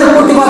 আপনাদের প্রতিবাদ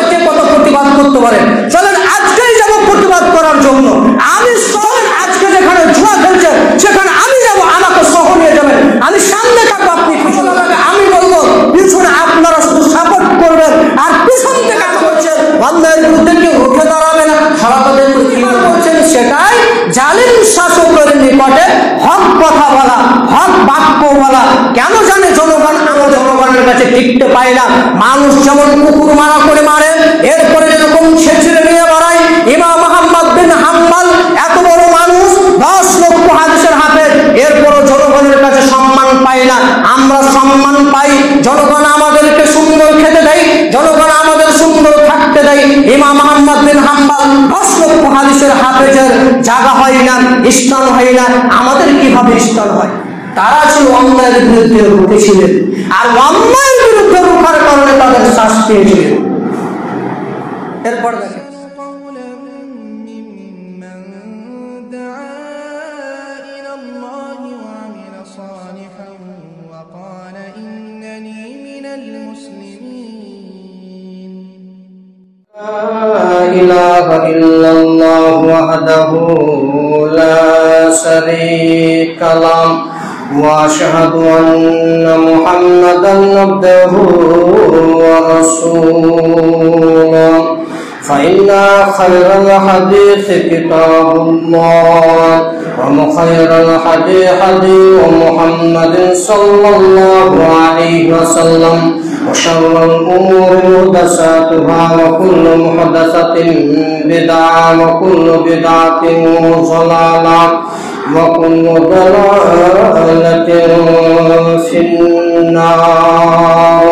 কে কত প্রতিবাদ করতে পারেন। চলেন আজকেই যাব প্রতিবাদ করার জন্য। আমি চলেন আজকে যেখানে জুয়া খেলছেন সেখানে আমি যাব, আমাকে সহ নিয়ে যাবেন। আমি সামনে থাকবো, আপনি পিছনে থাকবেন। আমি বলবো পিছনে আপনারা শুধু সাপোর্ট করবেন, আর পিছন থেকে করছেন অন্যায়ের বিরুদ্ধে কেউ রুখে দাঁড়াবে না। সভাপতি কি বলছেন সেটাই, জালিম শাসকের নিকটে হক কথা বলা, হক বাক্য বলা। কেন জানে জনগণ? আমরা জনগণের কাছে টিকতে পাই না। মানুষ যেমন কুকুর মারা করে মারে, এরপরে যেরকম ছেঁচড়ে নিয়ে বাড়ায়, ইমাম আহমদ বিন হাম্বল এত বড় মানুষ, 10 লক্ষ হাদিসের হাফেজ, এরপরও জনগণের কাছে সম্মান পাই না। আমরা সম্মান পাই, জনগণ আমাদেরকে সুন্দর খেতে দেয়, জনগণ আমাদের সুন্দর থাকতে দেয়। ইমাম আহমদ বিন হাম্বল 10 লক্ষ হাদিসের হাফেজের জায়গা হয় না, স্থান হয় না, আমাদের কিভাবে স্থান হয়? তারা ছিল অন্যায়ের বিরুদ্ধে রুখেছিলেন, আর অন্যায়ের বিরুদ্ধে রুখার কারণে তাদের শাস্তি পেয়েছিলেন। এরপর দেখেন لا إله إلا الله وحده لا شريك له وأشهد أن محمدا عبده ورسوله فإن خير الحديث كتاب الله وخير الهدي هدي محمد صلى الله عليه وسلم وشر الأمور محدثاتها وكل محدثة بدعة وكل بدعة ضلالة وكل ضلالة في النار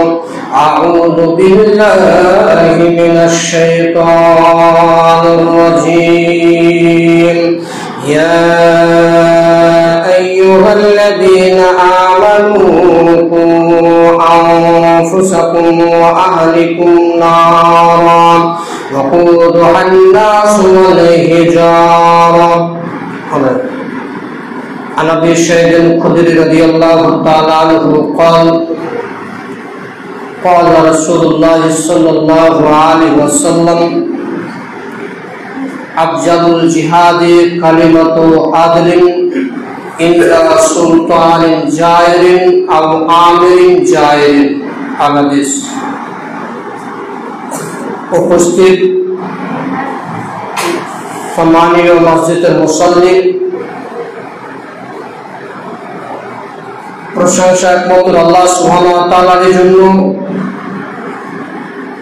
أعوذ بالله من الشيطان الرجيم يا أيها الذين آمنوا قوا أنفسكم وأهلكم نارا وقودها الناس والحجارة. عن أبي سعيد الخدري رضي الله تعالى عنه قال قال رسول الله صلى الله عليه وسلم أفضل الجهاد كلمة عدل عند سلطان جائر أو آمر جائر. হাদিস। উপস্থিত সম্মানীয় মসজিদের মুসল্লি, প্রশংসা একমাত্র আল্লাহ সুবহানাহু ওয়া তাআলার জন্য,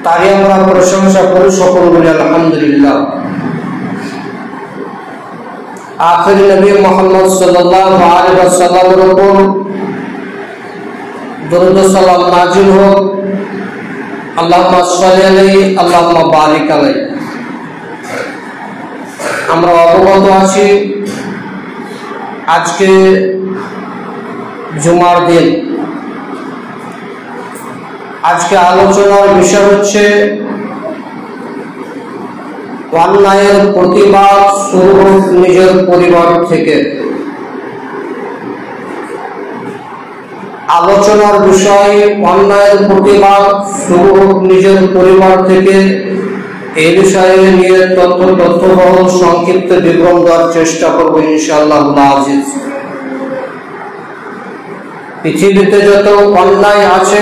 তারই আমরা প্রশংসা করি, সকল বলি আলহামদুলিল্লাহ। আখির নবী মুহাম্মদ সাল্লাল্লাহু আলাইহি ওয়াসাল্লামের উপর দরুদ ও সালাম নাযিল হোক। আল্লাহুম্মা সাল্লি আলাইহি আল্লাহুম্মা বারিক আলাইহি। আমরা অবগত আছি আজকে জুমার দিন। আজকে আলোচনার বিষয় হচ্ছে অন্যায়ের প্রতিবাদ শুরু হোক নিজের পরিবার থেকে। আলোচনার বিষয় অন্যায়ের প্রতিবাদ শুরু হোক নিজের পরিবার থেকে। এই বিষয়ে নিয়ে তথ্যবহুল সংক্ষিপ্ত বিবরণ দেওয়ার চেষ্টা করবো ইনশাআল্লাহ আজিজ। পৃথিবীতে যত অন্যায় আছে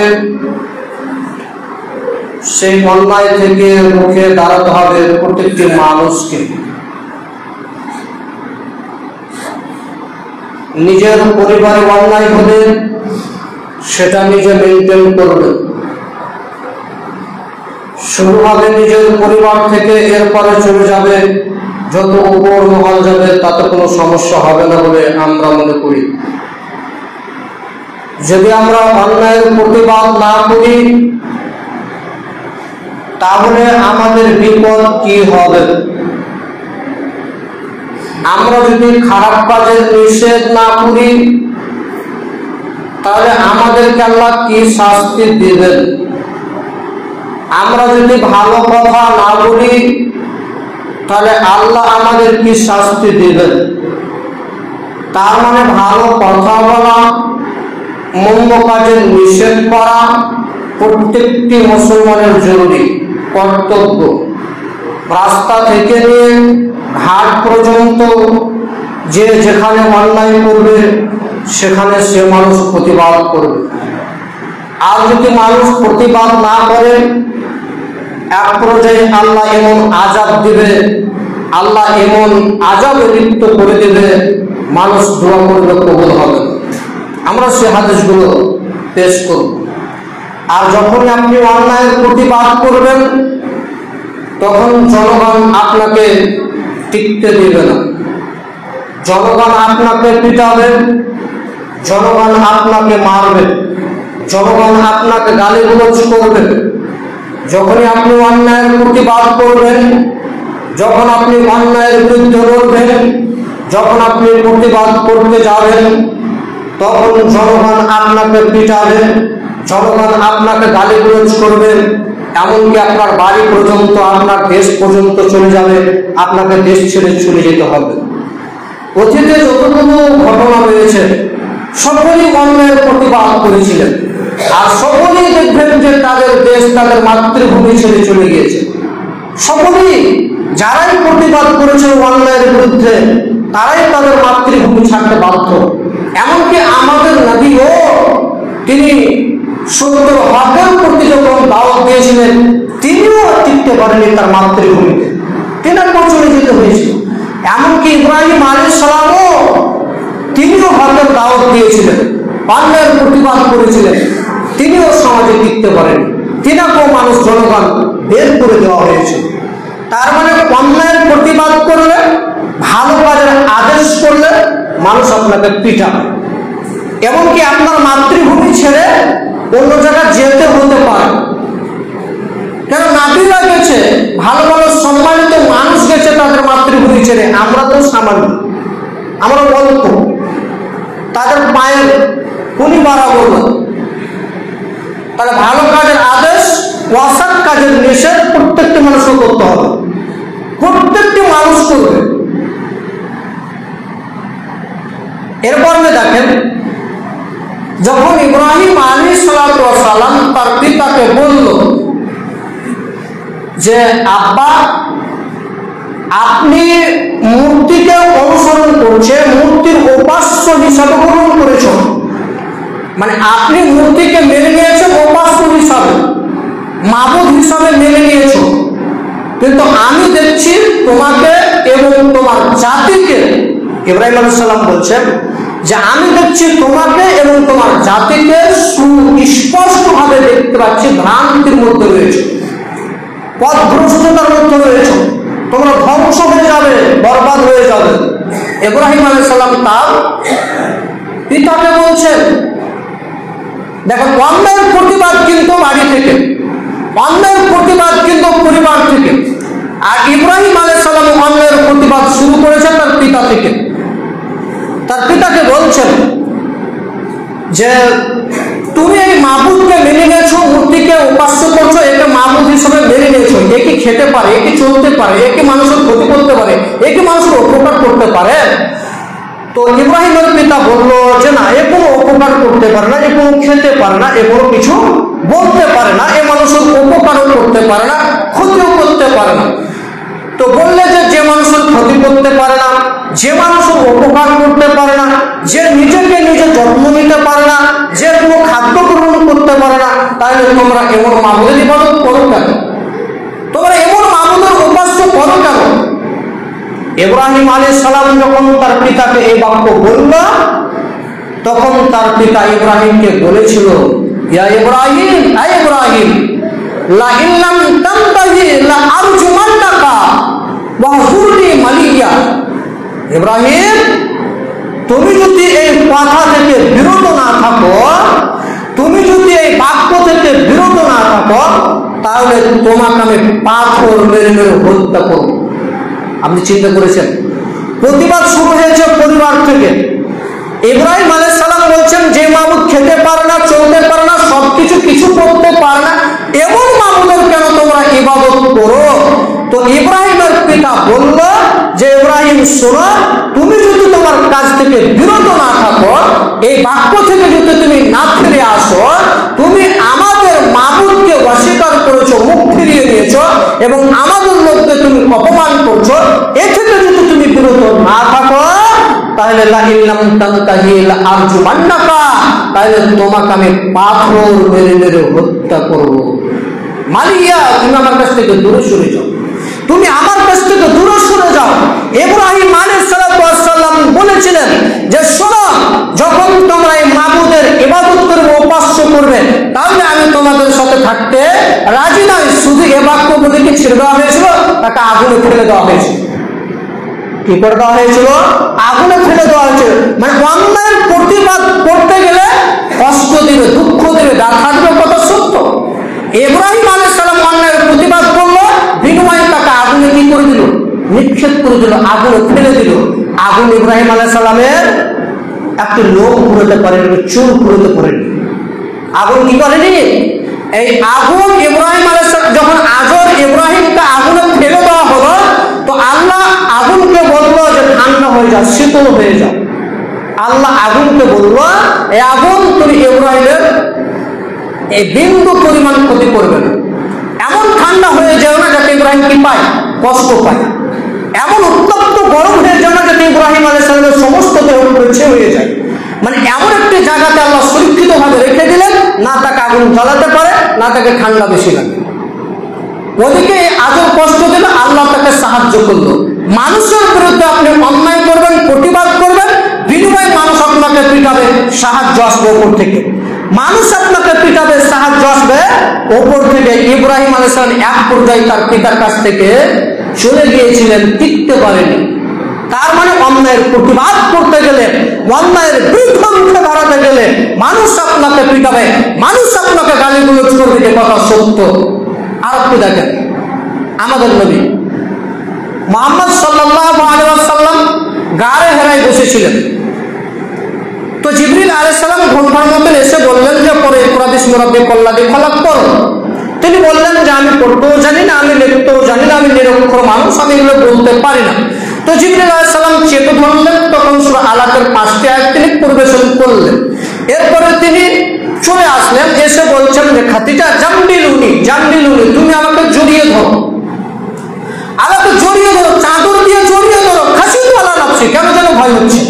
সেই অন্যায় থেকে রুখে দাঁড়াতে হবে প্রত্যেকটি মানুষকে। নিজের পরিবারে অন্যায় হলে সেটা নিজে মেনটেন করবে। শুরু হবে নিজের পরিবার থেকে, এরপরে চলে যাবে যত উপর মহল যাবে, তাতে কোনো সমস্যা হবে না বলে আমরা মনে করি। যদি আমরা অন্যায়ের প্রতিবাদ না করি তাহলে আমাদের বিপদ কি হবে? আমরা যদি খারাপ কাজের নিষেধ না করি তাহলে আমাদেরকে আল্লাহ কি শাস্তি দিবেন? আমরা যদি ভালো কথা না বলি তাহলে আল্লাহ আমাদের কি শাস্তি দিবেন? তার মানে ভালো কথা বলা, মন্দ কাজের নিষেধ করা, প্রত্যেকটি মুসলমানের জরুরি কর্তব্য। রাস্তা থেকে নিয়ে ঘাট পর্যন্ত যে যেখানে অন্যায় করবে সেখানে সে মানুষ প্রতিবাদ করবে। আর যদি মানুষ প্রতিবাদ না করে, এক পর্যায়ে আল্লাহ এমন আযাব দিবে, আল্লাহ এমন আযাবে লিপ্ত করে দেবে, মানুষ দোয়া করবে কবুল হবে। আমরা সে হাদিসগুলো পেশ করব। আর যখনই আপনি অন্যায়ের প্রতিবাদ করবেন, তখন জনগণ আপনাকে টিকতে দেবে না, জনগণ আপনাকে পিটাবে, জনগণ আপনাকে মারবে, জনগণ আপনাকে গালিগালাজ করবে। যখনই আপনি অন্যায়ের প্রতিবাদ করবেন, যখন আপনি অন্যায়ের বিরুদ্ধে লড়বেন, যখন আপনি প্রতিবাদ করতে যাবেন, তখন জনগণ আপনাকে পিটাবে, জনগণ আপনাকে গালিগালাজ করবে, এমনকি আপনার বাড়ি পর্যন্ত, আপনার দেশ পর্যন্ত চলে যাবে, আপনাকে দেশ ছেড়ে চলে যেতে হবে। অতীতে যতগুলো ঘটনা রয়েছে সকলেই অন্যায়ের প্রতিবাদ করেছিলেন, আর সকলেই দেখবেন যে তাদের দেশ, তাদের মাতৃভূমি ছেড়ে চলে গিয়েছে। সকলেই যারাই প্রতিবাদ করেছে অন্যায়ের বিরুদ্ধে, তারাই তাদের মাতৃভূমি ছাড়তে বাধ্য। এমনকি আমাদের নবীও তিনি সত্যের হকের প্রতি যখন দাওয়াত দিয়েছিলেন, তিনিও টিকতে পারেননি তার মাতৃভূমিতে, তিনাকে চলে যেতে হয়েছিল। এমনকি ইব্রাহিম আলাইহিস সালামও তিনিও হকের দাওয়াত দিয়েছিলেন, অন্যায়ের প্রতিবাদ করেছিলেন, তিনিও সমাজে টিকতে পারেন, তিনাকেও মানুষ, জনগণ বের করে দেওয়া হয়েছিল। তার মানে অন্যায়ের প্রতিবাদ করলে, ভালো কাজের আদেশ করলে মানুষ আপনাকে পিটাবে। এমনকি আপনার মাতৃভূমি ছেড়ে অন্য জায়গায় যেতে হতে পারে। কেন নাবিরা গেছে, ভালো ভালো সম্মানিত মানুষ গেছে তাদের মাতৃভূমি ছেড়ে, আমরা তো সামান্য, আমরা অল্প, তাদের পায়ের কোনি বাড়াবো না। তাহলে ভালো কাজের আদেশ, অসৎ কাজের নিষেধ প্রত্যেকটি মানুষকে করতে হবে, প্রত্যেকটি মানুষ করবে। এরপর দেখেন, যখন ইব্রাহিম আলাইহিস সালাম তার পিতাকে বলল যে আব্বা, আপনি মূর্তিকে অনুসরণ করছে, মূর্তির উপাস্য হিসাবে গ্রহণ করেছেন, মানে আপনি মূর্তিকে মেনে নিয়েছেন উপাস্য হিসাবে, মাবুদ হিসাবে মেনে নিয়েছ, কিন্তু আমি দেখছি তোমাকে এবং তোমার জাতিকে, ইব্রাহিম আলাইহিস সালাম বলছেন যে আমি দেখছি তোমাকে এবং তোমার জাতিকে সুস্পষ্টভাবে দেখতে পাচ্ছি ভ্রান্তির মধ্যে রয়েছে, পথভ্রষ্টতার মধ্যে রয়েছে, তোমরা ধ্বংস হয়ে যাবে, বরবাদ হয়ে যাবে। ইব্রাহিম আলাইহিস সালাম তার পিতাকে বলছেন, দেখো অন্যায়ের প্রতিবাদ কিন্তু বাড়ি থেকে, অন্যায়ের প্রতিবাদ কিন্তু পরিবার থেকে। আর ইব্রাহিম আলাইহিস সালাম অন্যায়ের প্রতিবাদ শুরু করেছেন তার পিতা থেকে। তার পিতাকে বলছেন যে তুমি এই মাবুদকে মেনে নিয়েছো, মূর্তিকে উপাস্য করছো, একে মাবুদ হিসেবে মেনে নিয়েছো, একে খেতে পারে, একে চলতে পারে, একে মানুষের ক্ষতি করতে পারে, একে মানুষের উপকার করতে পারে। তো ইব্রাহিমের পিতা বললো যে না, এ কোনো উপকার করতে পারে না, এ কোনো খেতে পারে না, এ কোনো কিছু বলতে পারে না, এ মানুষের উপকারও করতে পারে না, ক্ষতিও করতে পারে না। তো বললে যে মানুষের ক্ষতি করতে পারে না, যে মানুষের উপকার করতে পারে না, যে নিজেকে নিজে যত্ন নিতে পারে না, যে কোনো খাদ্য গ্রহণ করতে পারে না, তাহলে তোমরা এমন মাবুদের ইবাদত করো কেন? তোমরা এমন মাবুদের উপাস্য করো কেন? ইব্রাহিম আলাইহিস সালাম যখন তার পিতাকে এই বাক্য বলল, তখন তার পিতা ইব্রাহিমকে বলেছিল, ইয়া ইব্রাহিম, আয় ইব্রাহিম, লা ইল্লাম তানতাহি লা আরজুমান্নাকা ওয়াহজুরনি মালিয়া। ইব্রাহিম, তুমি যদি এই কথা থেকে বিরত না থাকো, তুমি যদি এই বাক্য থেকে বিরত না থাকো, তাহলে তোমাকে আমি পাথর মেরে মেরে হত্যা করব। আপনি চিন্তা করেছেন, প্রতিবাদ শুরু হয়েছে পরিবার থেকে। ইব্রাহিম আলাইহিস সালাম বলছেন যে মাবুদ খেতে পারে না, চলতে পারে না, সবকিছু কিছু করতে পারে না, এমন মাবুদের কেন তোমরা ইবাদত করো? তো ইব্রাহিমের পিতা বলল যে ইব্রাহিম শোনো, তুমি যদি তোমার কাজ থেকে বিরত না থাকো, এই বাক্য থেকে যদি তুমি না ফিরে আসো, তুমি আমাদের এবং আমাদের মধ্যে তুমি অপমান করছো, এ থেকে যদি তুমি বিরত না থাকো তাহলে তাহলে তোমাকে আমি পাথর মেরে মেরে হত্যা করবো। মারিয়া, তুমি আমার কাছ থেকে দূরে সরে যাও, তুমি আমার কাছ থেকে দূরে সরে যাও। ইব্রাহিম আলাইহিস সালাম বলেছিলেন যে শোনো, যখন তোমরা এই মাবুদের ইবাদত করবে, উপাস্য করবে, তাহলে আমি তোমাদের সাথে থাকতে রাজি নই। শুধু এ বাক্য বলে কি ছেড়ে দেওয়া হয়েছিল? তাকে আগুনে ফেলে দেওয়া হয়েছিল। কি করে দেওয়া হয়েছিল? আগুনে ফেলে দেওয়া হয়েছিল। মানে অন্যায়ের প্রতিবাদ করতে গেলে কষ্ট দিবে, দুঃখ দিবে, ব্যথা দিবে, কথা সত্য। ইব্রাহিম আলাইহিস সালাম অন্যায়ের প্রতিবাদ করলো, বিনিময়ে তাকে আগুনে কি করে দিল? নিক্ষেপ করে দিল, আগুনে ফেলে দিল। আগুন ইব্রাহিম আলাইহিস সালামের একটি লোক পুড়াতে পারেনি, চুল পুড়াতে পারেনি। আগুন কি করেনি? এই আগুন ইব্রাহিম আলাইহিস সালাম যখন আজর ইব্রাহিমকে আগুনে ফেলে দেওয়া হলো, তো আল্লাহ আগুনকে বললো যে ঠান্ডা হয়ে যাও, শীতল হয়ে যাও। আল্লাহ আগুনকে বললো, এই আগুন তুমি ইব্রাহিমের এই বিন্দু পরিমাণ ক্ষতি করবে না, এমন ঠান্ডা হয়ে যাও না যাতে ইব্রাহিম কি পায়? কষ্ট পায়। এমন উত্তপ্ত গরম হয়ে যাও না যাতে ইব্রাহিম আলাইহিস সালামের সমস্ত দেহ পরিচয় হয়ে যায়। মানে এমন একটি জায়গাতে আল্লাহ সুরক্ষিত ভাবে রেখে দিলেন, না তাকে আগুন জ্বালাতে পারে, না তাকে ঠান্ডা বেশি লাগে। ওদিকে আজও কষ্ট দিল, আল্লাহ তাকে সাহায্য করলো। মানুষের বিরুদ্ধে আপনি অন্যায় করবেন, প্রতিবাদ করবেন, বিনিময়ে মানুষ আপনাকে পিটাবে, সাহায্য আসবে ওপর থেকে। মানুষ আপনাকে পিটাবে, সাহায্য আসবে ওপর থেকে। ইব্রাহিম আলাইহিস সালাম এক পর্যায়ে তার পিতার কাছ থেকে চলে গিয়েছিলেন, টিকতে পারেনি। তার মানে অন্যায়ের প্রতিবাদ করতে গেলে, অন্যায়ের বিরুদ্ধে মুখে দাঁড়াতে গেলে মানুষ আপনাকে পিটাবে, মানুষ আপনাকে গালিগুলোজ করবে, যে কথা সত্য। আর একটু দেখেন, আমাদের নবী মুহাম্মদ সাল্লাল্লাহু আলাইহি ওয়াসাল্লাম গারে হেরায় বসেছিলেন। তো জিবরিল আলাইহিস সালাম ঘন্টার মতো এসে বললেন যে পরে কুরাদিস মুরাব্বি কল্লাদি খলাক করো। তিনি বললেন যে আমি পড়তেও জানি না, আমি লিখতেও জানি না, আমি নিরক্ষর মানুষ, আমি এগুলো বলতে পারি না। তো জিবরিল আলাইহিস সালাম চেপে ধরলেন, তখন সূরা আলাকের 5টি আয়াত তিনি পরিবেশন করলেন। এরপরে তিনি চলে আসলেন, এসে বলছেন যে খাদিজা জামবিলুনি, জামবিলুনি, তুমি আমাকে জড়িয়ে ধরো, আমাকে জড়িয়ে ধরো, চাদর দিয়ে জড়িয়ে ধরো। খাসিত ওয়ালা নাফসি, কেন যেন ভয় হচ্ছে,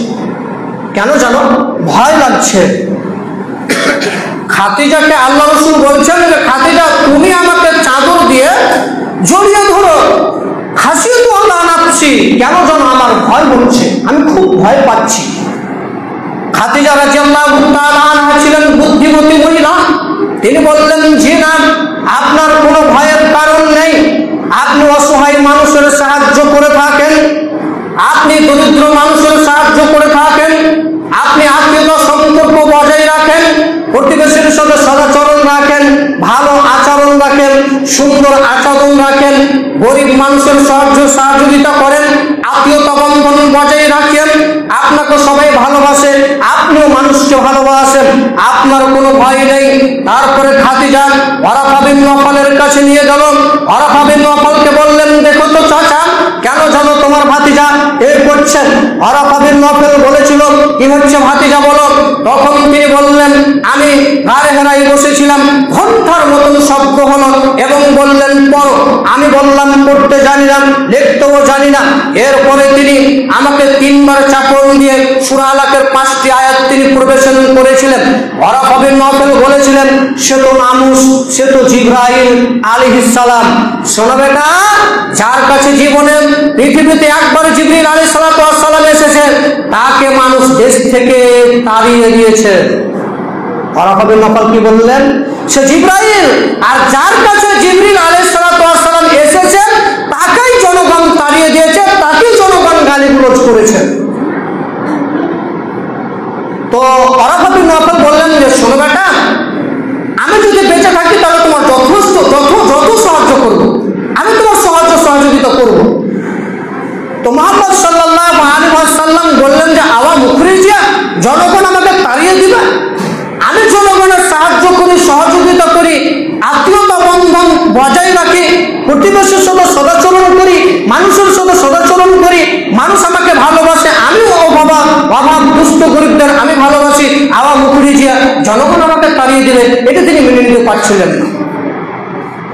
কেন যেন ভয় লাগছে। খাদিজাকে আল্লাহ রাসূল বলছেন যে খাদিজা তুমি আমাকে চাদর দিয়ে জড়িয়ে ধরো, খাসিত ওয়ালা নাফসি, কেন যেন আমার ভয় হচ্ছে, আমি খুব ভয় পাচ্ছি। খাদিজা রাদিয়াল্লাহু তাআলা আনহা ছিলেন বুদ্ধিমতী মহিলা। তিনি বললেন, জি না, আপনার কোনো ভয়ের কারণ নেই। আপনি অসহায় মানুষের সাহায্য করে থাকেন, আপনি দরিদ্র মানুষের সাহায্য করে থাকেন, আপনি আত্মীয়তা সম্পর্ক বজায় রাখেন, প্রতিবেশীর সাথে সদাচরণ রাখেন, ভালো আচরণ রাখেন, সুন্দর আচরণ রাখেন, গরিব মানুষের সহযোগিতা করেন, আত্মীয়তা বন্ধন বজায় রাখেন, আপনাকে সবাই ভালোবাসে, আপনিও মানুষকে ভালোবাসেন, আপনার কোনো ভয় নেই। তারপরে খাদিজা ওয়ারাকা বিন নওফালের কাছে নিয়ে গেল। ওয়ারাকা বিন নওফালকে বললেন, দেখো তো চাচা, কেন জানো তোমার ভাতিজা এই করছেন? ওয়ারাকা বিন নওফাল বলেছিল, কি হচ্ছে ভাতিজা বলো। তখন তিনি বললেন, আমি গারে হেরায় বসেছিলাম, ঘন্টার মতন শব্দ হলো এবং বললেন পড়ো। আমি বললাম পড়তে জানি না, লিখতেও জানি না। এরপরে তিনি আমাকে 3বার চাপড় দিয়ে সূরা আলাকের 5টি আয়াত তিনি পরিবেশন করেছিলেন। ওয়ারাকা বিন নওফাল বলেছিলেন, সে তো নামুস, সে তো জিবরাইল আলাইহিস সালাম। শোনো বেটা, যার কাছে জীবনে পৃথিবীতে একবার জিবরিল আলাইহিস সালাম এসেছে, তাকে মানুষ দেশ থেকে তাড়িয়ে দিয়েছে। ওয়ারাকা বিন নওফাল কি বললেন? সে জিবরাইল। আর যার কাছে জিবরিল আলাইহিস সালাম এসেছেন, তাকেই জনগণ তাড়িয়ে দিয়েছে, তাকেই জনগণ গালিগুলোজ করেছে। তো ওয়ারাকা বিন নওফাল বললেন যে শোনো বেটা, আমি যদি বেঁচে থাকি তাহলে তোমার যত সাহায্য করব, আমি তোমার সহযোগিতা করব। তো মুহাম্মদ সাল্লাল্লাহু আলাইহি ওয়াসাল্লাম বললেন যে আওয়া মুখরিজিয়া, জনগণ আমাকে তাড়িয়ে দিবে, আমি জনগণের সাহায্য করি, সহযোগিতা করি, আত্মীয়তা বন্ধন বজায় রাখি, প্রতিবেশীর সাথে সদাচরণ করি, মানুষের সাথে সদাচরণ করি, মানুষ আমাকে ভালোবাসে, আমিও অভাব দুস্থ গরিবদের আমি ভালোবাসি, আওয়া মুখরিজিয়া, জনগণ আমাকে তাড়িয়ে দিবে, এটা তিনি মেনে নিতে পারছিলেন না।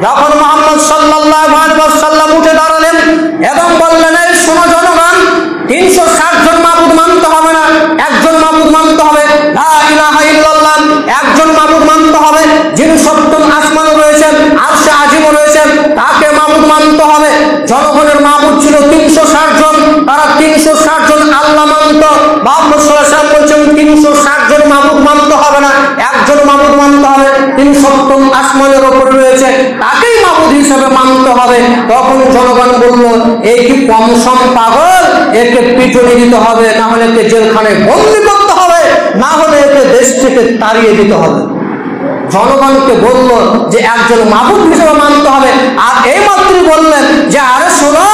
যখন মুহাম্মদ সাল্লাল্লাহু আলাইহি ওয়াসাল্লাম উঠে দাঁড়ালেন এবং বললেন, এই শোনো জনগণ, 360 জন মাবুদ মানতে হবে না, একজন মাবুদ মানতে হবে, লা ইলাহা ইল্লাল্লাহ, একজন মাবুদ মানতে হবে, যিনি সপ্তম আসমানে রয়েছেন, আরশে আজিমে রয়েছেন, তাকে মাবুদ মানতে হবে। জনগণের মাবুদ ছিল 360 জন, তারা 360 জন আল্লাহ মানত। মুহাম্মদ সাল্লাল্লাহু আলাইহি ওয়াসাল্লাম বলছেন 360 জন মাবুদ মানতে হবে না, একজন মাবুদ মানতে হবে, তিনি সপ্তম আসমানের উপরে রয়েছে, তাকেই মাবুদ হিসেবে মানতে হবে। তখন জনগণ বলল, এই কি কম সম পাগল, একে পিটুনি দিতে হবে, না হলে একে জেলখানায় বন্দী করতে হবে, না হলে একে দেশ থেকে তাড়িয়ে দিতে হবে। জনগণকে বলল যে একজন মাবুদ হিসেবে মানতে হবে। আর এই মাত্রই বললেন যে আরে শোনো,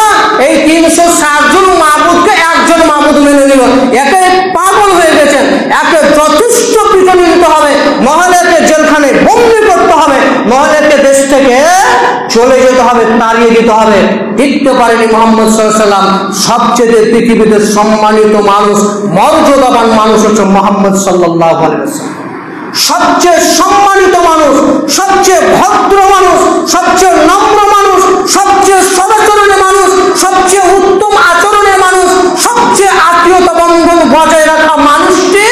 এই 360 জন মাবুদকে একজন মাবুদ মেনে নিল, একে পাগল হয়ে গেছেন, একে যথেষ্ট পিটুনি দিতে হবে, নহলে একে জেলখানায় বন্দী করতে হবে, নহলে একে দেশ থেকে চলে যেতে হবে, তাড়িয়ে দিতে হবে। টিকতে পারেনি মুহাম্মদ সাল্লাল্লাহু আলাইহি ওয়াসাল্লাম। সবচেয়ে পৃথিবীতে সম্মানিত মানুষ, মর্যাদাবান মানুষ হচ্ছে মুহাম্মদ সাল্লাল্লাহু আলাইহি ওয়াসাল্লাম। সবচেয়ে সম্মানিত মানুষ, সবচেয়ে ভদ্র মানুষ, সবচেয়ে নম্র মানুষ, সবচেয়ে সদাচরণের মানুষ, সবচেয়ে উত্তম আচরণের মানুষ, সবচেয়ে আত্মীয়তা বন্ধন বজায় রাখা মানুষটি,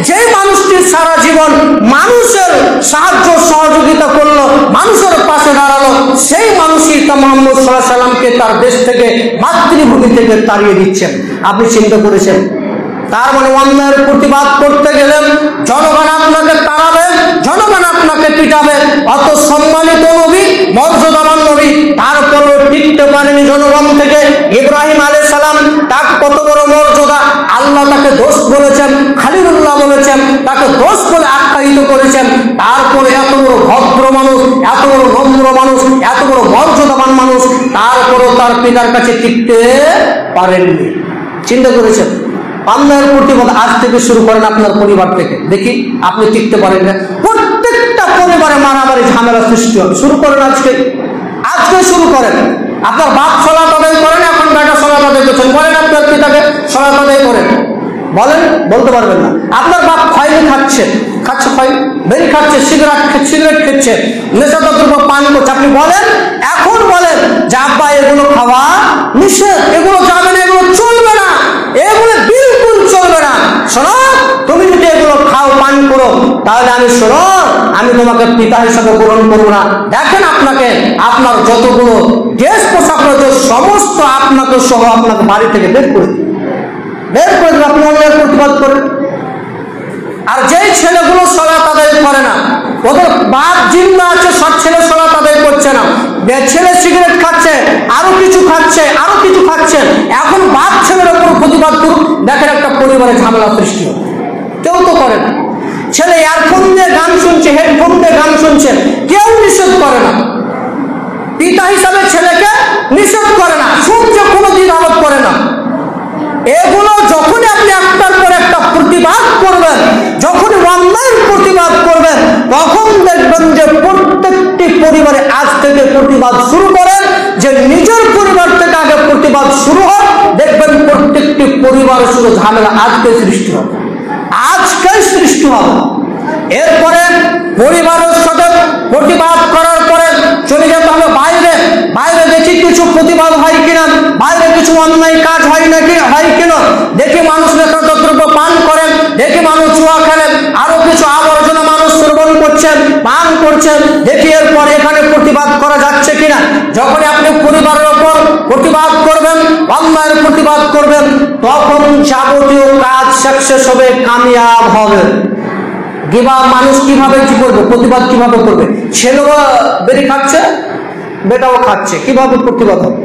যে মানুষটি সারা জীবন মানুষের সাহায্য সহযোগিতা করলো, মানুষের পাশে দাঁড়ালো, সেই মানুষই তা মুহাম্মদ সাল্লাল্লাহু আলাইহি ওয়াসাল্লামকে তার দেশ থেকে, মাতৃভূমি থেকে তাড়িয়ে দিচ্ছেন। আপনি চিন্তা করেছেন? তার মানে অন্যায়ের প্রতিবাদ করতে গেলেন জনগণ আপনাকে তাড়াবে, জনগণ আপনাকে পিটাবে। অত সম্মানিত নবী, মর্যাদাবান নবী, তারপরও টিকতে পারেনি জনগণ থেকে। ইব্রাহিম আলাইহিস সালাম, তার কত বড় মর্যাদা, আল্লাহ তাকে দোস্ত বলেছেন, খলিলুল্লাহ বলেছেন, তাকে দোস্ত বলে আখ্যায়িত করেছেন। তারপরে এত বড় ভদ্র মানুষ, এত বড় নম্র মানুষ, এত বড় মর্যাদাবান মানুষ, তারপরও তার পিতার কাছে টিকতে পারেননি। চিন্তা করেছেন? অন্যায়ের প্রতিবাদ আজ থেকে শুরু করেন আপনার পরিবার থেকে, দেখি আপনি টিকতে পারেন না। প্রত্যেকটা পরিবারে মারামারি ঝামেলা সৃষ্টি হবে। শুরু করেন আজকে, আজকে শুরু করেন। আপনার বাপ সালাত আদায় করেন, এখন বেটা সালাত আদায় করছেন, বলেন আপনার পিতাকে সালাত আদায় করেন, বলেন, বলতে পারবেন না। আপনার বাপ খয়নি খাচ্ছে, খয় বেরি খাচ্ছে, সিগারেট খেচ্ছে, নেশাদার দ্রব্য পান করছে, আপনি বলেন, এখন বলেন যে আব্বা এগুলো খাওয়া নিষেধ, এগুলো যাবে না, এগুলো চলবে না, এগুলো বিলকুল চলবে না। শোনো, তুমি যদি এগুলো খাও, পান করো, তাহলে আমি শোনো, আমি তোমাকে পিতা হিসাবে গ্রহণ করবো না। দেখেন আপনাকে, আপনার যতগুলো ড্রেস পোশাক রয়েছে সমস্ত আপনাকে সহ আপনাকে বাড়ি থেকে বের করে দেবে, আপনি অন্যায়ের প্রতিবাদ করেন। আর যেই ছেলেগুলো সালাত আদায় করে না, ওদের বাপ জিম্মা আছে, সব ছেলে সালাত আদায় করছে না, ছেলে সিগারেট খাচ্ছে, আরো কিছু খাচ্ছে, আরো কিছু খাচ্ছে, এখন বাপ ছেলের উপর প্রতিবাদ করুক, দেখেন একটা পরিবারে ঝামেলা সৃষ্টি হবে। কেউ তো করে না। ছেলে ইয়ারফোন দিয়ে গান শুনছে, হেডফোন দিয়ে গান শুনছে, কেউ নিষেধ করে না। পিতা হিসাবে ছেলেকে নিষেধ করে না, শুনছে, কোনো দ্বিধাবোধ করে না। এগুলো যখনই আপনি একটার পর একটা প্রতিবাদ করবেন, যখন অন্যায়ের প্রতিবাদ করবেন, তখন দেখবেন যে প্রত্যেকটি পরিবারে আজ থেকে প্রতিবাদ শুরু করেন, যে নিজের পরিবার থেকে আগে প্রতিবাদ শুরু হয়, দেখবেন প্রত্যেকটি পরিবারে শুধু ঝামেলা আজকে সৃষ্টি হবে, আজকেই সৃষ্টি হবে। এরপরে পরিবারের সাথে প্রতিবাদ করার পরে চলে যেতে হবে বাইরে, বাইরে দেখি কিছু প্রতিবাদ হয় কিনা, বাইরে কিছু অন্যায় কাজ হয় নাকি, হয় কিনা, দেখি মানুষ নেশাদার দ্রব্য পান করেন, দেখি মানুষ জুয়া খেলেন, আরো কিছু আবর্জনা মানুষ শ্রবণ করছেন, পান করছেন, দেখি এরপর এখানে প্রতিবাদ করা যাচ্ছে কিনা। যখন আপনি পরিবারের ওপর প্রতিবাদ করবেন, অন্যায়ের প্রতিবাদ করবেন, তখন যাবতীয় কাজ সাকসেস হবে, কামিয়াব হবে। গিবা মানুষ কিভাবে কি করবে, প্রতিবাদ কিভাবে করবে? ছেলেও বেরি খাচ্ছে, বেটাও খাচ্ছে, কিভাবে প্রতিবাদ হবে?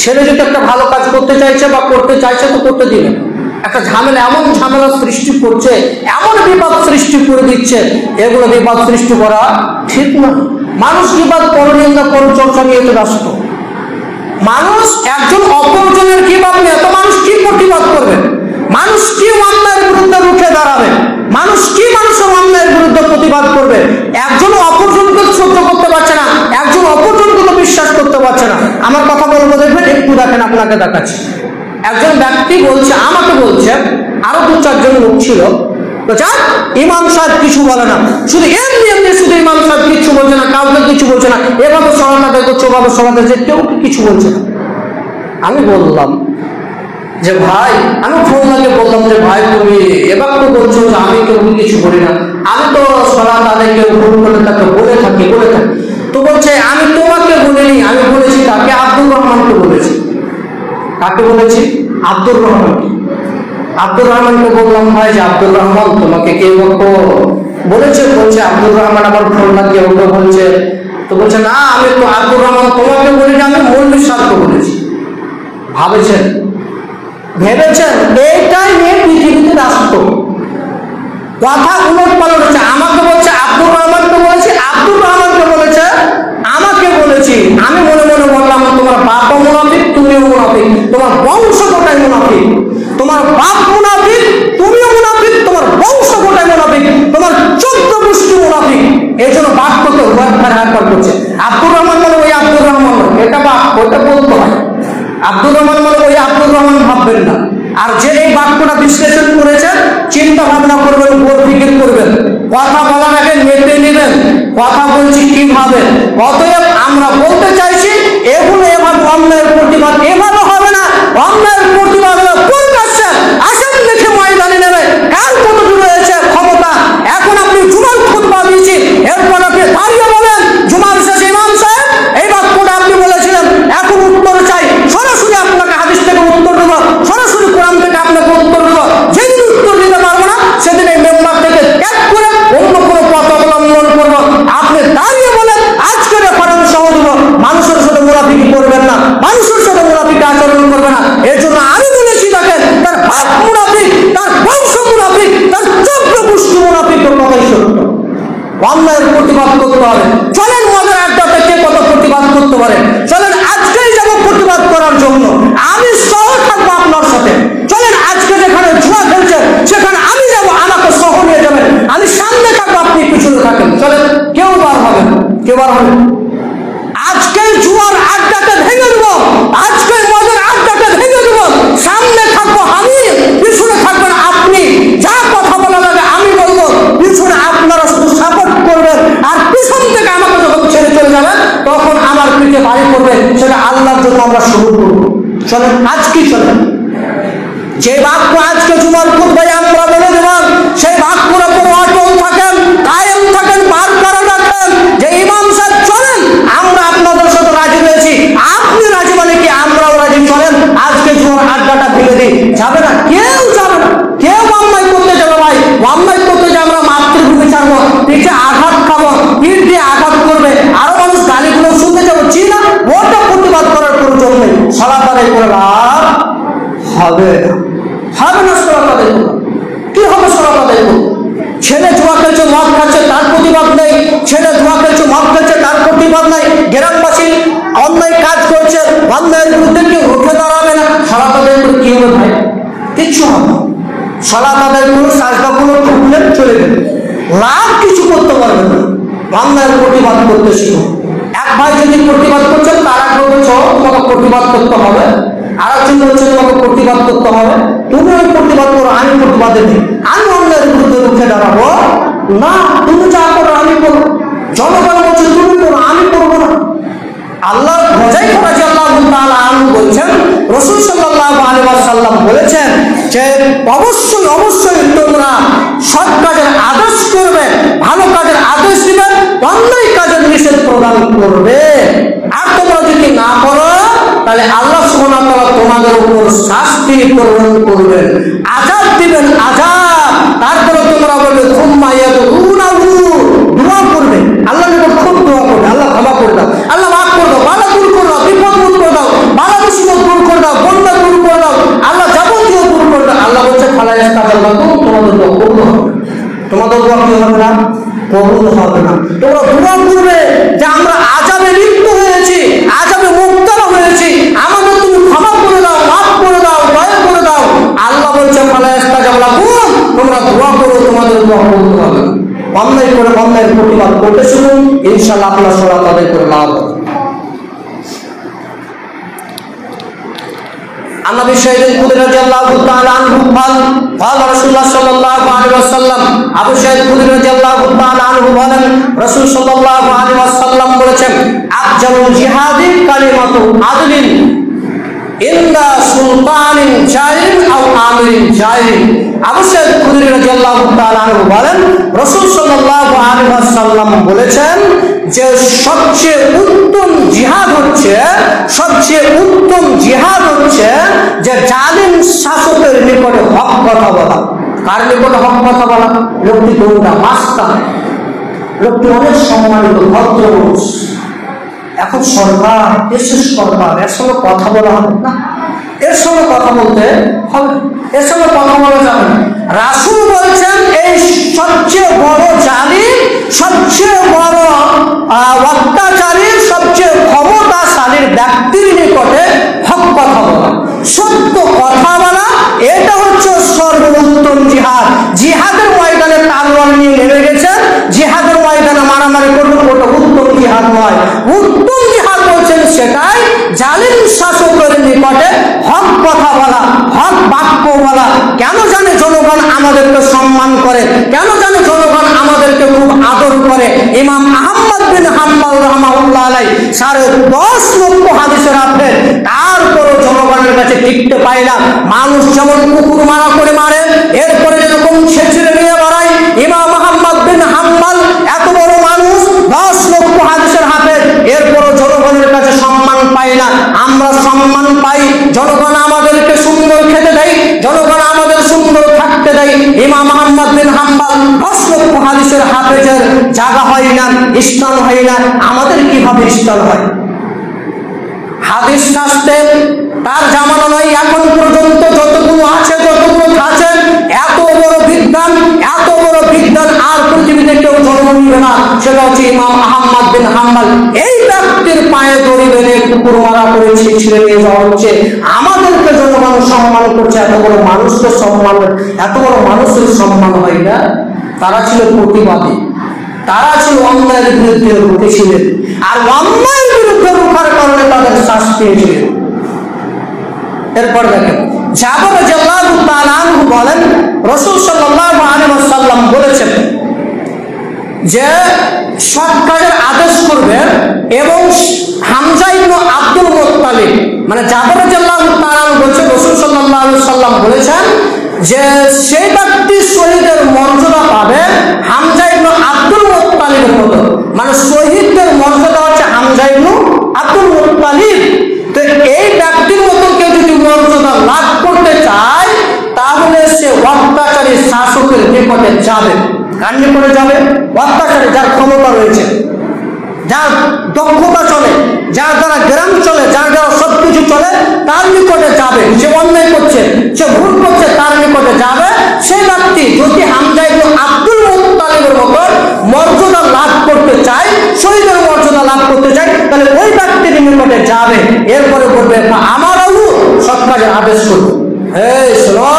ছেলে যদি একটা ভালো কাজ করতে চাইছে বা করতে চাইছে তো করতে দিবেন, একটা ঝামেলা, এমন ঝামেলা সৃষ্টি করছে, এমন বিপদ সৃষ্টি করে দিচ্ছে, এগুলো বিপদ সৃষ্টি করা ঠিক না। মানুষ বিপদ পরনিন্দা পরিচর্চা নিয়ে তো ব্যস্ত। মানুষ একজন অপরজনের কিভাবে নিয়ে, তো মানুষ কি প্রতিবাদ করবে? মানুষ কি অন্যায়ের বিরুদ্ধে রুখে দাঁড়াবে? মানুষ কি মানুষের অন্যায়ের বিরুদ্ধে প্রতিবাদ করবে? একজন অপরজনকে সহ্য করতে পারছে না, একজন অপরজনকে তো বিশ্বাস করতে পারছে না। আমার কথা বলবো, দেখবেন, একটু দেখেন, আপনাকে দেখাচ্ছি। একজন ব্যক্তি বলছে, আমাকে বলছে, আরো 2-4 জন লোক ছিল, তো যাক, ইমাম সাহেব কিছু বলে না, শুধু এমনি এমনি শুধু ইমাম সাহেব কিছু বলছে না, কাউকে কিছু বলছে না, এভাবে সলাত আদায় করছে, ওভাবে সলাত আদায়, কেউ কিছু বলছে না। আমি বললাম যে ভাই, আমি ফোন লাগিয়ে বললাম যে ভাই তুমি এবার তো বলছো যে আমি কেউ কিছু বলি না, আমি তো সলাত আদায় কেউ ভুল করে তাকে বলে থাকি। তো বলছে আমি তোমাকে বলিনি, আমি বলেছি তাকে, আব্দুর রহমানকে বলেছি। কাকে বলেছি? আব্দুর রহমানকে। আব্দুর রহমানকে বললাম ভাই যে আব্দুর রহমান তোমাকে কে বলেছে? বলছে আব্দুর রহমান আবার ফোন লাগিয়ে ওকে বলছে। তো বলছে না, আমি তো আব্দুর রহমান তোমাকে বলিনি, আমি মৌলভী সাহেবকে বলেছি। ভেবেছেন এইটাই নিয়ে পৃথিবীতে রাষ্ট্র, কথা উলট পালট হচ্ছে। আমাকে বলছে আব্দুর রহমানকে বলেছি, আব্দুর রহমানকে বলেছে আমাকে বলেছি। আমি মনে মনে বললাম তোমার বাপও মুনাফিক, তুমিও মুনাফিক, তোমার বংশ গোটাই মুনাফিক। তোমার বাপ মুনাফিক, তুমিও মুনাফিক, তোমার বংশ গোটাই মুনাফিক, তোমার 14 গোষ্ঠী মুনাফিক। এই জন্য বাক্যকে হার করছে। আব্দুর রহমান মানে ওই আব্দুর রহমান, এটা বাপ, ওটা বলতে হয়। আব্দুর রহমান মানে ওই আব্দুর রহমান ভাববেন না। আর যে এই বাক্যটা বিশ্লেষণ করেছেন, চিন্তা ভাবনা করবেন, বোধ ফিকির করবেন, কথা বলার আগে মেপে নেবেন কথা বলছি কিভাবে। অতএব আমরা বলতে চাইছি এগুলো এভাবে অন্যায়ের প্রতিবাদ এভাবে হবে না, অন্যায়ের প্রতিবাদ প্রকাশ্যে আসেন দেখে ময়দানে নেবে কার কতটুকু রয়েছে ক্ষমতা। এখন আপনি জুমার খুতবা দিয়েছি, এরপর আপনি দাঁড়িয়ে বলেন জুমার শেষে ইমাম সাহেব এই বাক্যটা আপনি বলেছিলেন, এখন উত্তর চাই। সরাসরি আপনাকে হাদিস থেকে উত্তর দেবো, সরাসরি কোরআন থেকে আপনাকে উত্তর দেবো। যেদিন উত্তর দিতে পারবো না সেদিন এই মেম্বার থেকে ত্যাগ করে অন্য কোনো পথ অবলম্বন করবো। আপনি দাঁড়িয়ে বলেন আজকে রেফারেন্স সহ দেব, মানুষের সাথে মুনাফিকি করবেন না, মানুষের সাথে মুনাফিকি আচরণ করবে না। এর জন্য আমি বলেছি দেখেন, তার বাপ মুনাফিক, তার বংশ মুনাফিক, তার 14 গোষ্ঠী মুনাফিক, কথাই সত্য। অন্যায়ের প্রতিবাদ করতে হবে। চলেন মদের আড্ডাতে কে কত প্রতিবাদ করতে পারে, চলেন আজকেই যাবো প্রতিবাদ করার জন্য। আমি সহ থাকবো আপনার সাথে। চলেন আজকে যেখানে জুয়া খেলছে সেখানে আমি যাবো, আমাকে সহ নিয়ে যাবেন। আমি সামনে থাকবো, আপনি পিছনে থাকেন। চলেন, কেউ বার হবেন, কেউ বার হবেন। আজকে জুয়ার আড্ডাটা ভেঙে দেবো, আজকে মদের আড্ডাটা ভেঙে দেবো। সামনে থাকবো আমি, পিছনে থাকবেন আপনি। যা কথা বলা লাগে আমি বলবো, পিছনে আপনারা শুধু সাপোর্ট করবেন। আর পিছন থেকে আমাকে যখন ছেড়ে চলে যাবেন তখন আমার পিঠে বাড়ি করবে, সেটা আল্লাহর জন্য আমরা শুরু করবো। চলেন আজকেই চলেন। যে বাক্য আজকে জুমার খুতবায় আমরা বলে দেবেন, সেই বাক্যর উপর অটল থাকেন, কায়েম থাকেন, বার করে রাখেন যে ইমাম সাহেব চলেন, আমরা আপনাদের সাথে রাজি হয়েছি, আপনি রাজি মানে কি আমরাও রাজি। চলেন আজকে জুমার আড্ডাটা ভেঙে দিই। যাবে না, কেউ যাবে না, কেউ অন্যায় করতে যাবে ভাই। অন্যায় করতে যে আমরা মাতৃভূমি ছাড়বো, পিঠে আঘাত খাবো, পিঠ দিয়ে আঘাত করবে, আরো মানুষ গালিগুলো শুনতে যাবো, জি না, ওটা প্রতিবাদ করার প্রয়োজন নেই। সালাত আদায় করে আর হবে না সালাত আদায় করবো। কি হবে সালাত আদায় করবো? ছেলে জুয়া খেলছে, মদ খাচ্ছে, তার প্রতিবাদ নেই। ছেলে জুয়া খেলছে, মদ খাচ্ছে, তার প্রতিবাদ নাই। গ্রামবাসী অন্যায় কাজ করছে, অন্যায়ের বিরুদ্ধে কেউ উঠে দাঁড়াবে না। সালাত আদায় করে কি হবে ভাই? কিচ্ছু হবে না। সালাত আদায় করে সাজদাগুলো ঠুকলে চলে যাবে, লাভ কিছু করতে পারবে না। অন্যায়ের প্রতিবাদ করতে শিখো। এক ভাই যদি প্রতিবাদ করছেন, তার এক বলছো তোমাকে প্রতিবাদ করতে হবে, আর একজন বলছে তোমাকে প্রতিবাদ করতে হবে। তুমি ওই প্রতিবাদ করো, আমি প্রতিবাদে নেই, আমি অন্যের বিরুদ্ধে রুখে দাঁড়াবো না। তুমি যা করো আমি করবো, জনগণ বলছে তুমি করো, আমি করবো না। আল্লাহ বলছেন, রাসূল সাল্লাল্লাহু আলাইহি ওয়াসাল্লাম বলেছেন যে অবশ্যই অবশ্যই তোমরা সৎ কাজের আদেশ করবে, ভালো কাজের আদেশ দিবে, অন্যায় কাজের নিষেধ প্রদান করবে। আর তোমরা যদি না করো তাহলে আল্লাহ সুবহানাহু ওয়া তাআলা তোমাদের উপর শাস্তি প্রদান করবেন, আযাব দিবেন, আযাব। তারপরে তোমরা বলবে সুম্মা ইয়াদউনাহু, দোয়া করবে, আল্লাহ নিকট খুব দোয়া করবে, আল্লাহ ক্ষমা করে দাও, আল্লাহ মাফ করে দাও, বালা দূর করে দাও, বিপদ দূর করে দাও, বালা মুসিবত দূর করে দাও, বন্যা দূর করে দাও, আল্লাহ যাবতীয় দূর করে দাও। আল্লাহ বলছে ফালা ইস্তাজাবাতুম, তোমাদের দোয়া কবুল হবে। তোমাদের দোয়া কি হবে না? কবুল হবে না। তোমরা দোয়া করবে যে আমরা আযাবে লিপ্ত হয়েছি, আযাবে মুবতালা হয়েছি, আমাদের তুমি ক্ষমা করে দাও, মাফ করে দাও, দয়া করে দাও। আল্লাহ বলছে ফালা ইস্তাজাবাতুম, তোমরা দোয়া করো, তোমাদের দোয়া কবুল হবে। অন্যায় করে অন্যায়ের প্রতিবাদ করতে শুনুন, ইনশাআল্লাহ আপনার সালাত আদায় করে লাভ হবে। عن ابي سعيد الخدري رضي الله تعالى عنه قال قال رسول الله صلى الله عليه وسلم আবু সাঈদ খুদরী রাদিয়াল্লাহু তাআলা আনহু বলেন রাসূল সাল্লাল্লাহু আলাইহি ওয়াসাল্লাম বলেছেন আফজালুল জিহাদি কালিমাতু আদলিন ইল্লা সুলতানিন জাইরিন আও আমিরিন জাইরিন। আবু সাঈদ খুদরী রাদিয়াল্লাহু তাআলা আনহু বলেন রাসূল সাল্লাল্লাহু আলাইহি ওয়াসাল্লাম বলেছেন যে সবচেয়ে উত্তম জিহাদ হচ্ছে যে জালিম শাসকের নিকটে হক কথা বলা। কার নিকটে হক কথা বলা? লোকটি দৌড়া মাস্তান, লোকটি অনেক সম্মানিত ভদ্র মানুষ। এখন সরকার, দেশের সরকার, এর সঙ্গে কথা বলা হবে না, এর সঙ্গে কথা বলতে হবে, এর সঙ্গে কথা বলা যাবে না। রাসূল বলছেন এই সবচেয়ে বড় জালিম, সবচেয়ে বড় অত্যাচারী, সবচেয়ে ক্ষমতাশালীর ব্যক্তির নিকটে হক কথা বলা, সত্য কথা বলা, এটা হচ্ছে সর্বোত্তম জিহাদ। জিহাদের ময়দানে তলোয়ার নিয়ে নেমে গেছেন, জিহাদের ময়দানে মারামারি করবে, ওটা উত্তম জিহাদ নয়। উত্তম জিহাদ বলছেন সেটাই জালিম শাসকের নিকটে হক কথা বলা, হক বাক্য বলা। কেন জানে জনগণ আমাদেরকে সম্মান করে, কেন জানে জনগণ আমাদেরকে খুব আদর করে। ইমাম আহমদ বিন হাম্বল রাহমাহুল্লাহ আলাইহি 10.5 লক্ষ হাদিসের আপনি তারপরও জনগণের কাছে টিকতে পায় না। মানুষ যেমন কুকুর মারা করে মারে, এরপরে যেরকম ছেঁচড়ে নিয়ে বেড়ায়, ইমাম আহমদ বিন হাম্বল এত বড় মানুষ, 10 লক্ষ হাদিসের হাফেজ, এরপরও জনগণের কাছে সম্মান পায় না। আমরা সম্মান পাই, জনগণ আমাদেরকে সুন্দর খেতে দেয়, জনগণ আমাদের সুন্দর থাকতে দেয়। ইমাম আহমদ বিন হাম্বল 10 লক্ষ হাদিসের হাফেজের জায়গা হয় না, স্থান হয় না, আমাদের কিভাবে স্থান হয়? হাদিস শাস্ত্রে তার জামানা নয়, এখন পর্যন্ত যতগুলো আছে, যতগুলো আছে, এত বড় বিজ্ঞান আর পৃথিবীতে কেউ জন্ম নিবে না, সেটা হচ্ছে ইমাম আহমদ বিন হাম্বল। এই ব্যক্তির পায়ে দড়ি বেঁধে কুকুর মারা করেছে, ছিঁড়ে নিয়ে যাওয়া হচ্ছে, আমাদেরকে জনগণ সম্মান করছে। এত বড় মানুষকে সম্মান, এত বড় মানুষের সম্মান হয় না। তারা ছিল প্রতিবাদী, তারা ছিল অন্যায়ের বিরুদ্ধে রুখেছিলেন, আর অন্যায়ের বিরুদ্ধে রুখার কারণে তাদের শাস্তি পেয়েছিলেন। এরপর দেখেন জাবের রাদিয়াল্লাহু তাআলা আনহু বলেন রাসূল সাল্লাল্লাহু আলাইহি ওয়াসাল্লাম বলেছেন যে সৎ কাজের আদেশ করবে, এবং হামজা ইবনে আব্দুল মুত্তালিব, মানে জাবের রাদিয়াল্লাহু তাআলা আনহু বলেছেন রাসূল সাল্লাল্লাহু আলাইহি ওয়াসাল্লাম বলেছেন যে সেই ব্যক্তি শহীদের মর্যাদা পাবে হামজা ইবনে আব্দুল মুত্তালিবের মতো। মানে শহীদদের মর্যাদা হচ্ছে হামজা ইবনে আব্দুল মুত্তালিব। তো এই ব্যক্তির মতো কেউ যদি মর্যাদা লাভ করতে চায়, তাহলে সে অত্যাচারী শাসকের নিকটে যাবে। কার নিকটে যাবে? অত্যাচারী, যার ক্ষমতা রয়েছে, যার দক্ষতা চলে, যার দ্বারা গ্রাম চলে, যার দ্বারা সবকিছু চলে, তার নিকটে যাবে। যে অন্যায় করছে, যে ভুল করছে, তার নিকটে যাবে। সেই ব্যক্তি যদি হামজা ইবনে আব্দুল মুত্তালিবের মতো মর্যাদা লাভ করতে চায়, শহীদের মর্যাদা লাভ করতে চায়, তাহলে ওই ব্যক্তির নিকটে যাবে। এরপরে বলবে আমার আবু সৎ কাজের আদেশ করবে, এই শোনো,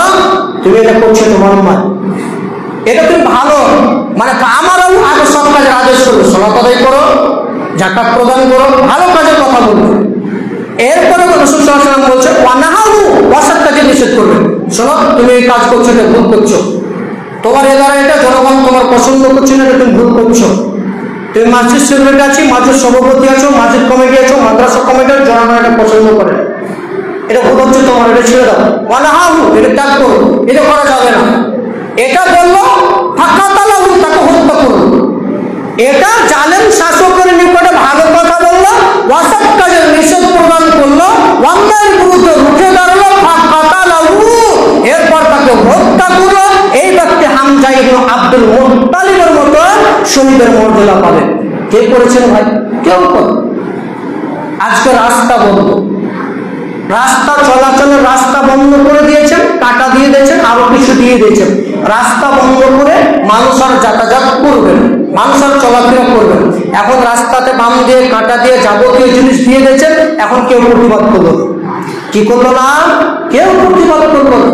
তুমি এটা করছো তোমার মা, এটা তুমি ভালো, মানে আমার আবু আগে সৎ কাজের আদেশ করবে, সালাত আদায় করো, যাকাত প্রদান করো, ভালো কাজের কথা বলবে। এরপরে রাসূল সাল্লাল্লাহু আলাইহি ওয়াসাল্লাম বলছে ওয়ানাহাহু, অসৎ কাজে নিষেধ করবে। শোনো, তুমি এই কাজ করছো, এটা ভুল করছো, তোমার এ দ্বারা এটা জনগণ তোমার পছন্দ করছে না, এটা তুমি ভুল করছো। তুমি মসজিদ সেক্রেটারি আছো, মসজিদ সভাপতি আছো, মসজিদ কমিটি আছো, মাদ্রাসা কমিটির, জনগণ এটা পছন্দ করে, এটা ভুল হচ্ছে তোমার, এটা ছেড়ে দাও। ওয়ানাহাহু, এটা ত্যাগ করো, এটা করা যাবে না। এটা বললো ফাকাতালাহু, তাকে হত্যা করো। এটা জালেম শাসকের নিকটে ভালো কথা বললো, অসৎ কাজের নিষেধ প্রদান করলো, অন্যায়ের বিরুদ্ধে রুখে দাঁড়ালো, ফাকাতালাহু, এরপর তাকে হত্যা করলো। এই ব্যক্তি হামজা ইবনে আব্দুল মুত্তালিবের মতো শহীদের মর্যাদা পাবে। কে করেছেন ভাই? কেউ করে। আজকে রাস্তা বন্ধ, রাস্তা চলাচলের রাস্তা বন্ধ করে দিয়েছেন, কাটা দিয়ে দিয়েছেন, আরো কিছু দিয়ে দিয়েছেন। রাস্তা বন্ধ করে মানুষ আর যাতায়াত করবেন, মানুষ আর চলাফেরা করবেন। এখন রাস্তাতে বাম দিয়ে, কাটা দিয়ে, যাবতীয় জিনিস দিয়ে দিয়েছেন। এখন কেউ প্রতিবাদ করলো, কি করলো না? কেউ প্রতিবাদ করলো না।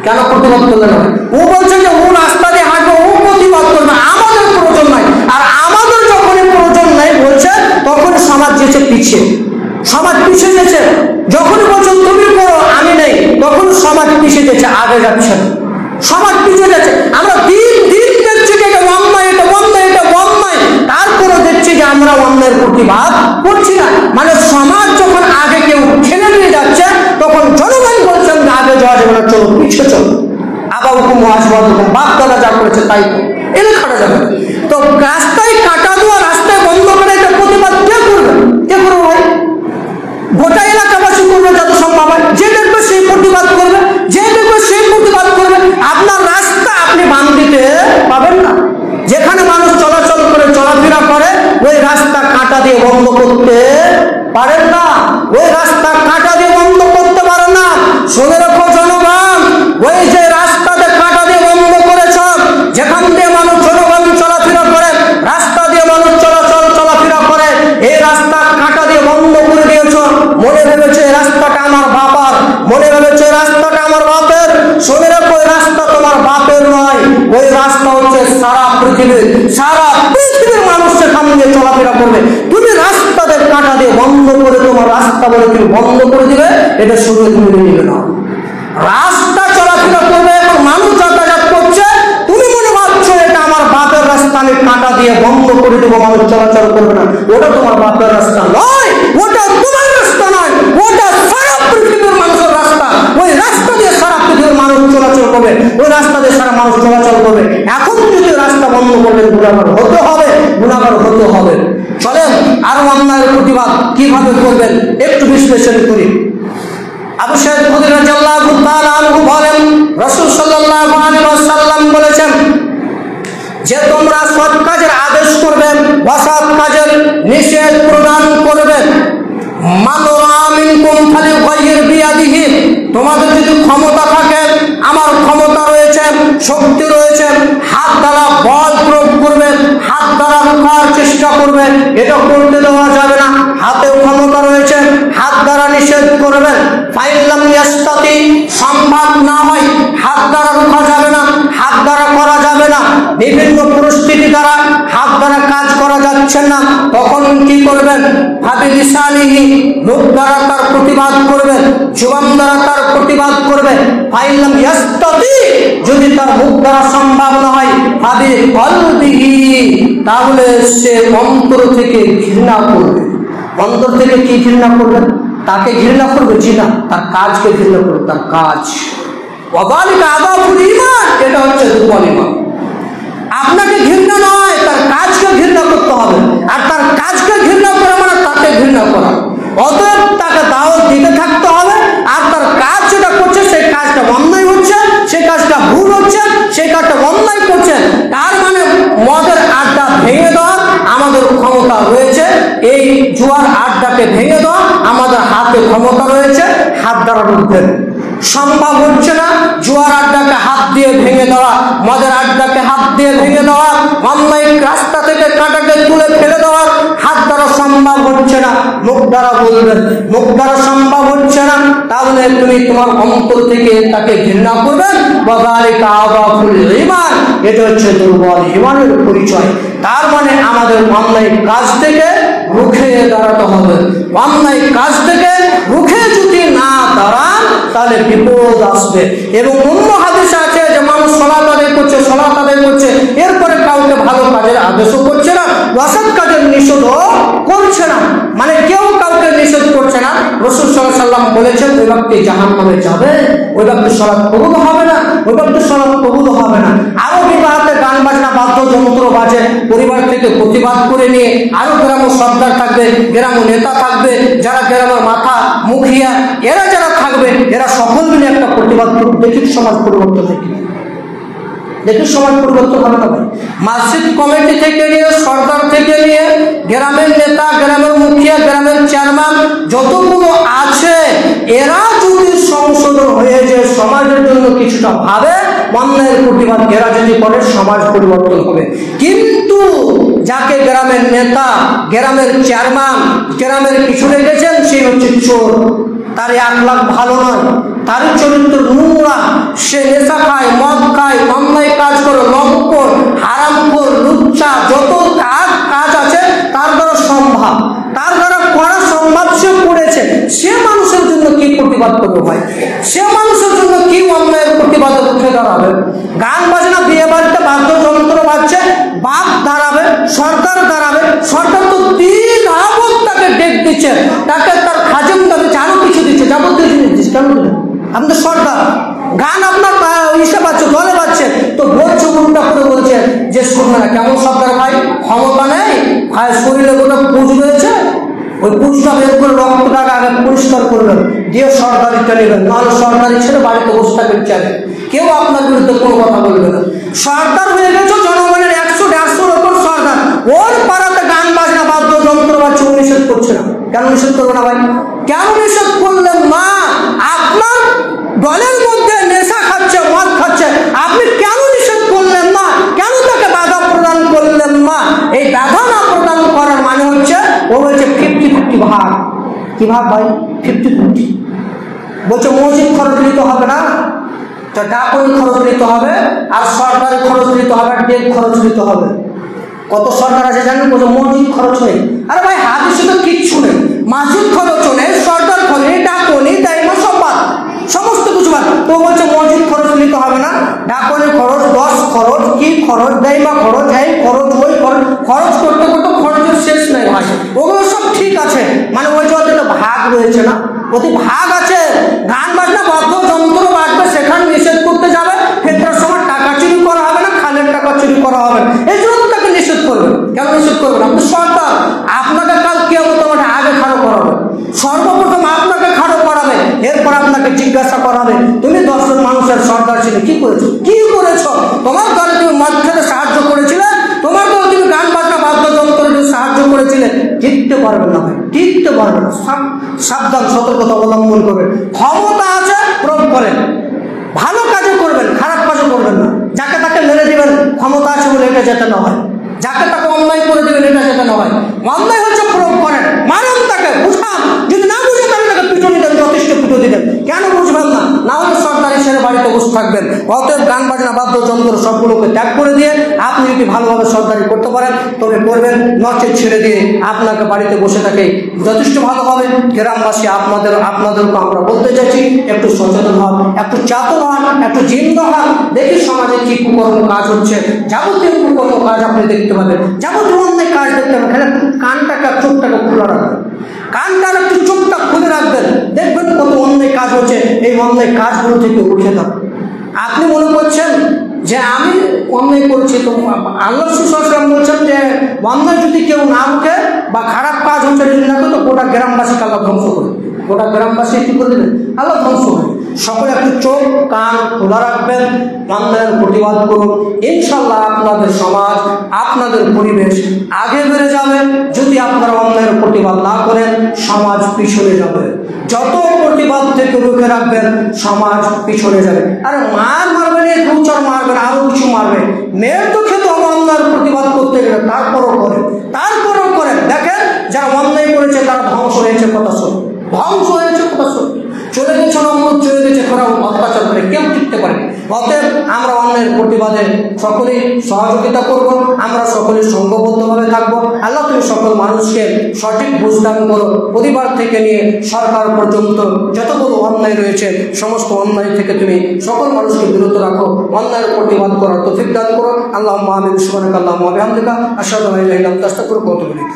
কেন প্রতিবাদ করলো না? ও বলছে যে ও রাস্তা দিয়ে হাঁটবে, ও প্রতিবাদ করবে, আমাদের প্রয়োজন নাই। আর আমাদের যখনই প্রয়োজন নাই বলছে, তখন সমাজ যেছে পিছিয়ে, সমাজ পিছিয়ে গেছে। যখনই বলছো তুমি করো, আমি যাচ্ছে না, সমাজ পিছিয়ে যাচ্ছে। আমরা দিন দিন দেখছি যে এটা অন্যায়, এটা অন্যায়, এটা অন্যায়, তারপরে দেখছি যে আমরা অন্যায়ের প্রতিবাদ করছি না। মানে সমাজ যখন আগে কেউ ঠেলে নিয়ে যাচ্ছে, তখন জনগণ বলছেন যে আগে যাওয়া যাবে না, চলো পিছিয়ে চলো, আবার হুকুম আসবাদ হুকুম, বাপ দাদা যা করেছে তাই তো, এলে খাটা যাবে। তো রাস্তায় কাটা দেওয়া, রাস্তায় বন্ধ করে এটা প্রতিবাদ কে করবে? কে করবে ভাই? গোটা এলাকাবাসী করবে যত সম্ভব হয়। যে দেখবে সেই প্রতিবাদ করবে, যে দেখবে সেই প্রতিবাদ করবে। আপনার রাস্তা আপনি বান দিতে পাবেন না। যেখানে মানুষ চলাচল করে, চলাফেরা করে, ওই রাস্তা কাঁটা দিয়ে বন্ধ করতে পারেন না, ওই রাস্তা কাঁটা দিয়ে বন্ধ করতে পারেন না। শুনে রাখো জনগণ, ওই যে রাস্তাতে কাঁটা দিয়ে বন্ধ করেছ, যেখান দিয়ে মানুষ জনগণ চলাফেরা করে, রাস্তা দিয়ে মানুষ চলাফেরা করে, এই রাস্তা কাঁটা দিয়ে বন্ধ করে দিয়েছ। মনে ভেবেছে রাস্তাটা আমার বাবার, মনে ভেবেছে রাস্তাটা আমার বাপের। শুনে রাখো, ওই রাস্তা তোমার বাপের নয়, ওই রাস্তা হচ্ছে সারা পৃথিবীর মানুষ সেখান দিয়ে চলাফেরা করবে। তুমি রাস্তাতে কাঁটা দিয়ে বন্ধ করে তোমার রাস্তা বলে তুমি বন্ধ করে দিবে, এটা শুরু তুমি নিবে না। রাস্তা চলাফেরা করবে, এখন মানুষ যাতায়াত করছে, তুমি মনে ভাবছো এটা আমার বাপের রাস্তা, আমি কাঁটা দিয়ে বন্ধ করে দেবো, মানুষ চলাচল করবে না। ওটা তোমার বাপের রাস্তা নয়, ওটা তোমার রাস্তা নয়, ওটা সারা পৃথিবীর মানুষের রাস্তা। ওই রাস্তা দিয়ে সারা পৃথিবীর মানুষ চলাচল করবে, ওই রাস্তা দিয়ে সারা মানুষ চলাচল করবে। এখন যদি রাস্তা বন্ধ করলে গুণাগার হতে হবে, গুণাগার হতে হবে। চলেন আরো অন্যায়ের প্রতিবাদ কিভাবে করবেন একটু বিশ্লেষণ করি। আবু সাঈদ খুদরী রাদিয়াল্লাহু তাআলা আনহু বলেন, রাসূল সাল্লাল্লাহু আলাইহি ওয়াসাল্লাম বলেছেন যে তোমরা সৎ কাজের আদেশ করবেন, অসৎ কাজের নিষেধ প্রদান করবেন। মান রাআ মিনকুম ফালিয়ুগাইয়ির বিয়াদিহি, তোমাদের যদি ক্ষমতা থাকে, আমার ক্ষমতা রয়েছে, শক্তি রয়েছে, হাত দ্বারা বল প্রয়োগ করবেন, হাত দ্বারা রোখার চেষ্টা করবেন, এটা করতে দেওয়া যাবে না। হাতে ক্ষমতা রয়েছে, হাত দ্বারা নিষেধ করবেন। ফাইল্লাম ইয়াস্তাতি, সম্ভব না হয়, হাত দ্বারা রোখা যাবে না, হাত দ্বারা করা যাবে না, বিভিন্ন পরিস্থিতি দ্বারা হাত দ্বারা কাজ করা যাচ্ছে না, তখন কি করবেন? ফাবিলিসানিহি, মুখ দ্বারা তার প্রতিবাদ করবেন, জবান দ্বারা তার প্রতিবাদ করবেন। ফাইল্লাম ইয়াস্তাতি, যদি তার মুখ দ্বারা সম্ভব না হয়, ফাবিকলবিহি, তাহলে সে অন্তর থেকে ঘৃণা করবে। অন্তর থেকে কি ঘৃণা করবে? তাকে ঘৃণা করবে? জি না, তার কাজকে ঘৃণা করবে, তার কাজ। ওয়াযালিকা আযাফুল ঈমান, এটা হচ্ছে দুর্বল ঈমান। আপনাকে ঘৃণা নয়, তার কাজকে ঘৃণা করতে হবে। আর তার কাজকে ঘৃণা করা মানে তাকে ঘৃণা করা। অতএব তাকে দাওয়াত দিতে থাকতে হবে, আর তার কাজ যেটা করছে সেই কাজটা অন্যায় হচ্ছে, সেই কাজটা ভুল হচ্ছে, সেই কাজটা অন্যায় করছে, তার মানে মদের আড্ডা ভেঙে দেওয়ার আমাদের ক্ষমতা রয়েছে। এই জুয়ার আড্ডাকে ভেঙে দেওয়া আমাদের হাতে ক্ষমতা রয়েছে, হাত দ্বারা রুখবেন। সম্ভব হচ্ছে না জুয়ার আড্ডাকে হাত দিয়ে ভেঙে দেওয়া, মদের আড্ডাকে হাত দিয়ে ভেঙে দেওয়া, অন্যায় রাস্তা থেকে কাঁটাকে তুলে ফেলে দেওয়া হাত দ্বারা সম্ভব হচ্ছে না, মুখ দ্বারা বলবেন। মুখ দ্বারা সম্ভব হচ্ছে না, তাহলে তুমি তোমার অন্তর থেকে তাকে ঘৃণা করবেন। ওয়াযালিকা আযাফুল ঈমান, এটা হচ্ছে দুর্বল ঈমানের পরিচয়। তার মানে আমাদের অন্যায় কাজ থেকে রুখে দাঁড়াতে হবে। অন্যায় কাজ থেকে রুখে যদি না দাঁড়ান, তাহলে বিপদ আসবে। এবং অন্য হাদিসে আছে যে মানুষ সালাত আদায় করছে, সালাত আদায় করছে, এরপরে কাউকে ভালো কাজের আদেশও করছে না, অসৎ কাজের নিষেধও করছে না, মানে কেউ কাউকে নিষেধ করছে না। রাসূল সাল্লাল্লাহু আলাইহি ওয়াসাল্লাম বলেছেন ওই ব্যক্তি জাহান্নামে যাবে, ওই ব্যক্তি সালাত কবুল হবে না, ওই ব্যক্তি সালাত কবুল হবে না। আরো বিবাহতে গান বাজনা, বাদ্যযন্ত্র বাজে, পরিবার থেকে প্রতিবাদ করে নিয়ে আরো গ্রামের সর্দার থাকবে, গ্রামের নেতা থাকবে, যারা গ্রামের মাথা মুখিয়া এরা যারা থাকবে, এরা সকল মিলে একটা প্রতিবাদ করবে। দেখি সমাজ পরিবর্তন দেখি, দেখি সমাজ পরিবর্তন হবে না ভাই। মসজিদ কমিটি থেকে নিয়ে, সরকার থেকে নিয়ে, গ্রামের নেতা, গ্রামের মুখিয়া, গ্রামের চেয়ারম্যান যতগুলো আছে, এরা যদি সংশোধন হয়ে যায়, সমাজের জন্য কিছুটা ভাবে, অন্যায়ের প্রতিবাদ এরা যদি করে, সমাজ পরিবর্তন হবে। কিন্তু যাকে গ্রামের নেতা, গ্রামের চেয়ারম্যান, গ্রামের কিছু রেখেছেন, সে হচ্ছে চোর, তার আখলাক ভালো নয়, তার চরিত্র নোংরা, সে নেশা খায়, মদ খায়, অন্যায় কাজ করে, লম্পট, হারামখোর, লুচ্চা, যত কাজ আছে তার দ্বারা সম্ভব, তার দ্বারা করা সম্ভব, সে করেছে। সে মানুষের জন্য কি প্রতিবাদ করবে ভাই? সে মানুষের জন্য কি অন্যায়ের প্রতিবাদ গোটা পুজ রয়েছে, ওই পুজটা বের করে রক্তটাকে আগে পরিষ্কার করবেন, দিয়ে সরকারিটা নেবেন, নাহলে সরকারি ছেড়ে বাড়িতে বসে থাকবেন চালে, কেউ আপনার বিরুদ্ধে কোনো কথা বলবে না। সরকার হয়ে গেছে জনগণের 100-150-র ওপর সরকার, ওর পাড়াতে গান বাজনা বাদ্যযন্ত্র বাজছে, ও নিষেধ করছে না। কেন নিষেধ করবে না ভাই? কেন নিষেধ করলেন? মা আপনার দলের মধ্যে নেশা খাচ্ছে, মদ খাচ্ছে, আপনি কেন নিষেধ করলেন না? কেন তাকে বাধা প্রদান করলেন না? এই বাধা না প্রদান করার মানে হচ্ছে ও বলছে 50-50 ভাগ। কি ভাগ ভাই? 50-50 বলছে। মসজিদ খরচ দিতে হবে না, তো ডাকই খরচ দিতে হবে, আর সরকারি খরচ দিতে হবে, ডেক খরচ দিতে হবে। কত সরকার আছে জানেন? বলছে মসজিদ খরচ নেই। আরে ভাই হাদিসে তো কিচ্ছু নেই, মসজিদ খরচ নেই, সরকার খরচ নেই, ডাকনি দায়মা সব বাদ, সমস্ত কিছু বাদ। তো বলছে মসজিদ খরচ নিতে হবে না, ডাকনি খরচ, 10 খরচ, কি খরচ, দায়মা খরচ, এই খরচ, ওই খরচ, খরচ করতে করতে খরচের শেষ নেই ভাই। ওগুলো সব ঠিক আছে, মানে ওই যে ওদের ভাগ রয়েছে না, ওদের ভাগ আছে। গান বাজনা বাদ্যযন্ত্র বাজবে, সেখানে নিষেধ করতে যাবে, ফেতরার সময় টাকা চুরি করা হবে না, খালের টাকা চুরি করা হবে না, এই জন্য তাকে নিষেধ করবে। কেন নিষেধ করবে না? সরকার আপনাকে কাল কেউ তোমাকে আগে খাড়ো করাবে, সর্বপ্রথম আপনাকে খাড়ো করাবে, এরপর আপনাকে জিজ্ঞাসা করাবে তুমি 10 জন মানুষের সরকার ছিল, কি করেছো? কি করেছো? তোমার দলে তুমি মদ খেতে সাহায্য করেছিলে, তোমার দলে তুমি গান বাজনা বাদ্যযন্ত্র সাহায্য করেছিলে, টিকতে পারবে না ভাই, টিকতে পারবে না। সাবধান, সতর্কতা অবলম্বন করবে। ক্ষমতা আছে প্রয়োগ করেন, ভালো কাজে করবেন, খারাপ কাজে করবেন না। যাকে তাকে মেরে দিবেন ক্ষমতা আছে বলে এটা যেতে না হয়, যাকে তাকে অন্যায় করে দিবেন এটা যেতে না হয়। অন্যায় হচ্ছে প্রয়োগ করেন, মারেন তাকে, বুঝান, যদি না বুঝে তাহলে তাকে পিটুনি দেন, যথেষ্ট পিটু দিবেন। কেন বুঝবেন না? না হলে সরকারি ছেড়ে বাড়িতে বসে থাকবেন। অতএব গান বাজনা বাদ্যযন্ত্র সবগুলোকে ত্যাগ করে দিয়ে আপনি যদি ভালোভাবে সরকারি করতে পারেন তবে করবেন, নচেত ছেড়ে দিয়ে আপনাকে বাড়িতে বসে থাকে যথেষ্ট ভালো হবে। গ্রামবাসী আপনাদেরকে আমরা বলতে চাইছি, একটু সচেতন হন, একটু চাতন হন, একটু জিন্দ হন। দেখি সমাজে কি কুকর্ম কাজ হচ্ছে, যাবতীয় কুকর্ম কাজ আপনি দেখতে পাবেন, যাবতীয় অনেক কাজ দেখতে পাবেন। খালি কানটাকে চোখটাকে খোলা রাখবেন, কানটার একটু চোখটা খুলে রাখবেন, দেখবেন কত অন্যায় কাজ হচ্ছে। এই অন্যায় কাজগুলো থেকে উঠে যান। আপনি মনে করছেন যে আমি অন্যায় করছি, তো আল্লাহ রাসূল বলছেন যে অন্যায় যদি কেউ না উঠে বা খারাপ কাজ হচ্ছে যদি না করে, তো গোটা গ্রামবাসীকে আল্লাহ ধ্বংস করে, গোটা গ্রামবাসী কি করে দেবেন? আল্লাহ ধ্বংস করে। সকলে একটু চোখ কান খোলা রাখবেন, অন্যায়ের প্রতিবাদ করুন। ইনশাল্লাহ আপনাদের সমাজ, আপনাদের পরিবেশ আগে বেড়ে যাবে। যদি আপনারা অন্যায়ের প্রতিবাদ না করেন, সমাজ পিছনে যাবে। যত প্রতিবাদ থেকে রুখে রাখবেন, সমাজ পিছনে যাবে। আরে মারবেন, 2-4 মারবেন, আরো কিছু মারবেন, মেয়ের তো খেতে হবে অন্যায়ের প্রতিবাদ করতে গেলে, তারপরও করেন। দেখেন যারা অন্যায় করেছে তারা ধ্বংস হয়েছে, কথা সত্য, ধ্বংস হয়েছে, কথা সত্য। চলে গেছে নম্বর, চলে গেছে খরা, অত্যাচার করে কেউ টিকতে পারে। অতএব আমরা অন্যায়ের প্রতিবাদে সকলেই সহযোগিতা করব, আমরা সকলে সংঘবদ্ধভাবে থাকবো। আল্লাহ তুমি সকল মানুষকে সঠিক বুঝদান করো, পরিবার থেকে নিয়ে সরকার পর্যন্ত যতগুলো অন্যায় রয়েছে সমস্ত অন্যায় থেকে তুমি সকল মানুষকে বিরত রাখো, অন্যায়ের প্রতিবাদ করার তৌফিক দান করো। আল্লাহুম্মা আমিন। সুবহানাকাল্লাহুম্মা ওয়া বিহামদিকা আশহাদু আল্লা ইলাহা ইল্লা আনতা আস্তাগফিরুকা ওয়া আতুবু ইলাইক।